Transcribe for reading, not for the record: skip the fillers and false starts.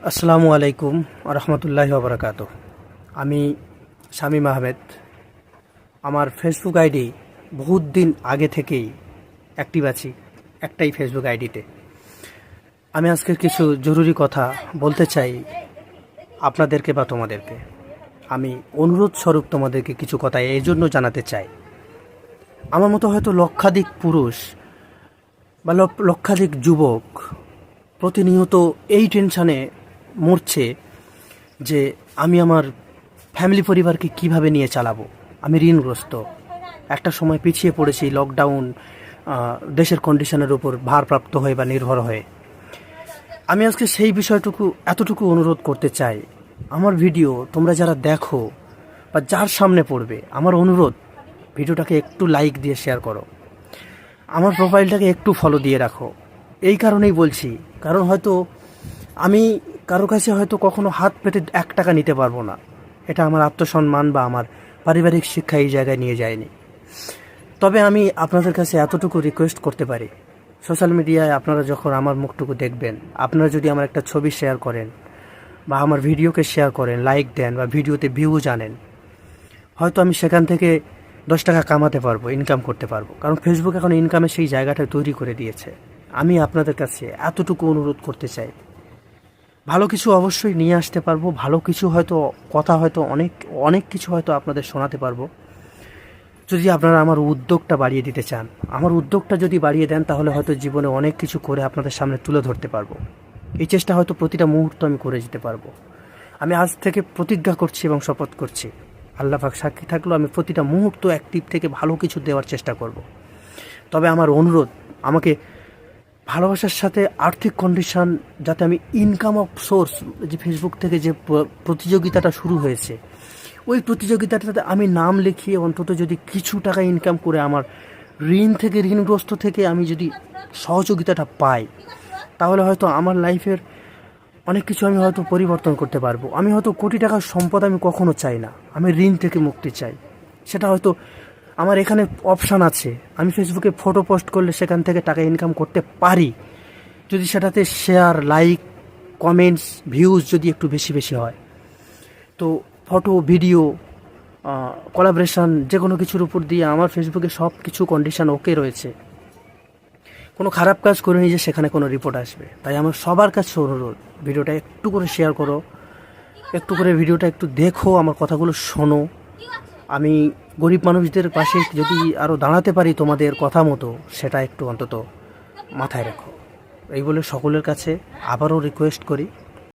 আসসালামু আলাইকুম রহমতুল্লাহি ওবরাকাত। আমি শামীম আহমেদ। আমার ফেসবুক আইডি বহুত দিন আগে থেকেই অ্যাক্টিভ আছি, একটাই ফেসবুক আইডিতে। আমি আজকের কিছু জরুরি কথা বলতে চাই আপনাদেরকে বা তোমাদেরকে। আমি অনুরোধ স্বরূপ তোমাদেরকে কিছু কথা এই জন্য জানাতে চাই। আমার মতো হয়তো লক্ষাধিক পুরুষ বা লক্ষাধিক যুবক প্রতিনিয়ত এই টেনশানে মরছে যে আমি আমার ফ্যামিলি পরিবারকে কিভাবে নিয়ে চালাবো। আমি ঋণগ্রস্ত, একটা সময় পিছিয়ে পড়েছি লকডাউন দেশের কন্ডিশনের উপর ভারপ্রাপ্ত হয়ে বা নির্ভর হয়ে। আমি আজকে সেই বিষয়টুকু এতটুকু অনুরোধ করতে চাই, আমার ভিডিও তোমরা যারা দেখো বা যার সামনে পড়বে, আমার অনুরোধ ভিডিওটাকে একটু লাইক দিয়ে শেয়ার করো, আমার প্রোফাইলটাকে একটু ফলো দিয়ে রাখো। এই কারণেই বলছি, কারণ হয়তো আমি কারো কাছে হয়তো কখনো হাত পেতে 1 টাকা নিতে পারবো না, এটা আমার আত্মসম্মান বা আমার পারিবারিক শিক্ষা এই জায়গায় নিয়ে যায়নি। তবে আমি আপনাদের কাছে এতটুকু রিকোয়েস্ট করতে পারি, সোশ্যাল মিডিয়ায় আপনারা যখন আমার মুখটুকু দেখবেন, আপনারা যদি আমার একটা ছবি শেয়ার করেন বা আমার ভিডিওকে শেয়ার করেন, লাইক দেন বা ভিডিওতে ভিউ জানেন, হয়তো আমি সেখান থেকে 10 টাকা কামাতে পারবো, ইনকাম করতে পারবো। কারণ ফেসবুক এখন ইনকামের সেই জায়গাটা তৈরি করে দিয়েছে। আমি আপনাদের কাছে এতটুকু অনুরোধ করতে চাই, ভালো কিছু অবশ্যই নিয়ে আসতে পারবো, ভালো কিছু হয়তো কথা হয়তো অনেক অনেক কিছু হয়তো আপনাদের শোনাতে পারবো, যদি আপনারা আমার উদ্যোগটা বাড়িয়ে দিতে চান। আমার উদ্যোগটা যদি বাড়িয়ে দেন, তাহলে হয়তো জীবনে অনেক কিছু করে আপনাদের সামনে তুলে ধরতে পারবো। এই চেষ্টা হয়তো প্রতিটা মুহূর্ত আমি করে যেতে পারবো। আমি আজ থেকে প্রতিজ্ঞা করছি এবং শপথ করছি, আল্লাহ পাক সাক্ষী থাকলেও আমি প্রতিটা মুহূর্ত অ্যাক্টিভ থেকে ভালো কিছু দেওয়ার চেষ্টা করব। তবে আমার অনুরোধ, আমাকে ভালোবাসার সাথে আর্থিক কন্ডিশন, যাতে আমি ইনকাম অফ সোর্স, যে ফেসবুক থেকে যে প্রতিযোগিতাটা শুরু হয়েছে, ওই প্রতিযোগিতাটাতে আমি নাম লিখিয়ে অন্তত যদি কিছু টাকা ইনকাম করে আমার ঋণগ্রস্ত থেকে আমি যদি সহযোগিতাটা পাই, তাহলে হয়তো আমার লাইফের অনেক কিছু আমি হয়তো পরিবর্তন করতে পারবো। আমি হয়তো কোটি টাকার সম্পদ আমি কখনো চাই না, আমি ঋণ থেকে মুক্তি চাই। সেটা হয়তো আমার এখানে অপশান আছে, আমি ফেসবুকে ফটো পোস্ট করলে সেখান থেকে টাকা ইনকাম করতে পারি, যদি সেটাতে শেয়ার, লাইক, কমেন্টস, ভিউজ যদি একটু বেশি বেশি হয়। তো ফটো, ভিডিও, কোলাবরেশন, যে কোনো কিছুর উপর দিয়ে আমার ফেসবুকে সব কিছু কন্ডিশন ওকে রয়েছে। কোনো খারাপ কাজ করে নিয়ে যে সেখানে কোনো রিপোর্ট আসবে। তাই আমার সবার কাছে অনুরোধ, ভিডিওটা একটু করে শেয়ার করো, একটু করে ভিডিওটা একটু দেখো, আমার কথাগুলো শোনো। আমি গরিব মানুষদের পাশে যদি আরও দাঁড়াতে পারি তোমাদের কথা মতো, সেটা একটু অন্তত মাথায় রাখো। এই বলে সকলের কাছে আবারও রিকোয়েস্ট করি,